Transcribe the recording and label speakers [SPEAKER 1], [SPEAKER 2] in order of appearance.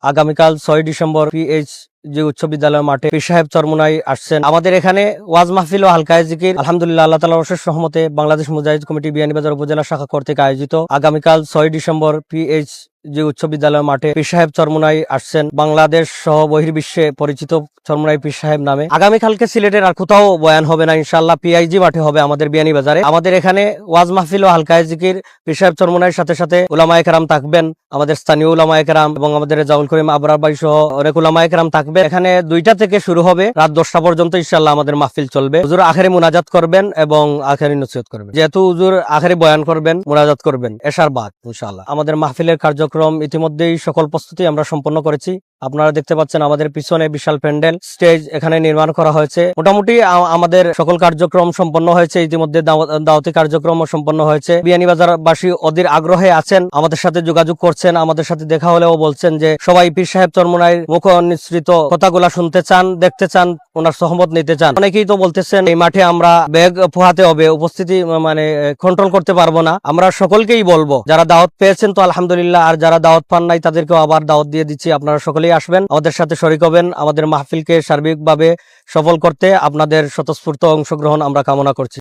[SPEAKER 1] আগামীকাল 6 December pH যে উচ্চ বিদ্যালয় মাঠে পীর সাহেব চরমুনাই আসছেন। আমাদের এখানে ওয়াজ মাহফিল ও হালকায়ে জিকির আলহামদুলিল্লাহ আল্লাহ তাআলার অশেষ রহমতে বাংলাদেশ মুজাহিদ কমিটি বিয়ানীবাজার উপজেলা শাখা কর্তৃক আয়োজিত আগামীকাল 6 ডিসেম্বর পিএইচ যে উচ্চ বিদ্যালয় মাঠে পীর সাহেব চরমুনাই আসছেন। বাংলাদেশ সহ বহির্বিশ্বে পরিচিত চরমুনাই পীর সাহেব নামে। আগামীকালকে সিলেটের আর কোথাও বয়ান হবে না, ইনশাআল্লাহ পিআইজি মাঠে হবে আমাদের বিয়ানীবাজারে। আমাদের এখানে ওয়াজ মাহফিল ও হালকায়ে জিকির পীর সাহেব চরমুনাইর সাথে সাথে উলামায়ে কেরাম থাকবেন, আমাদের স্থানীয় উলামায়ে কেরাম এবং আমাদের রেজাউল করিম আবরার ভাই সহ অনেক উলামায়ে কেরাম থাকবে। এখানে 2টা থেকে শুরু হবে, রাত 10টা পর্যন্ত ইনশাআল্লাহ আমাদের মাহফিল চলবে। হুজুর আখেরি মুনাজাত করবেন এবং আখেরি নসিহত করবেন। যেহেতু হুজুর আখেরি বয়ান করবেন, মুনাজাত করবেন এশার বাদ ইনশাআল্লাহ। আমাদের মাহফিলের কার্যক্রম ইতিমধ্যেই সকল প্রস্তুতি আমরা সম্পন্ন করেছি। আপনারা দেখতে পাচ্ছেন আমাদের পিছনে বিশাল প্যান্ডেল স্টেজ এখানে নির্মাণ করা হয়েছে। মোটামুটি আমাদের সকল কার্যক্রম সম্পন্ন হয়েছে। ইতিমধ্যে দাওয়াতি কার্যক্রম সম্পন্ন হয়েছে। বিয়ানীবাজারবাসী অধীর আগ্রহে আছেন, আমাদের সাথে যোগাযোগ করছেন, আমাদের সাথে দেখা হলেও বলছেন যে সবাই পীর সাহেব চরমুনাইর মুখ নিঃসৃত কথাগুলা শুনতে চান, দেখতে চান, ওনার সহমত নিতে চান। অনেকেই তো বলতেছেন এই মাঠে আমরা ব্যাগ পোহাতে হবে, উপস্থিতি মানে কন্ট্রোল করতে পারবো না। আমরা সকলকেই বলবো যারা দাওয়াত পেয়েছেন তো আলহামদুলিল্লাহ, আর যারা দাওয়াত পান নাই তাদেরকেও আবার দাওয়াত দিয়ে দিচ্ছি। আপনারা সকলেই আসবেন, আমাদের সাথে শরীক হবেন। আমাদের মাহফিলকে সার্বিকভাবে সফল করতে আপনাদের স্বতঃস্ফূর্ত অংশগ্রহণ আমরা কামনা করছি।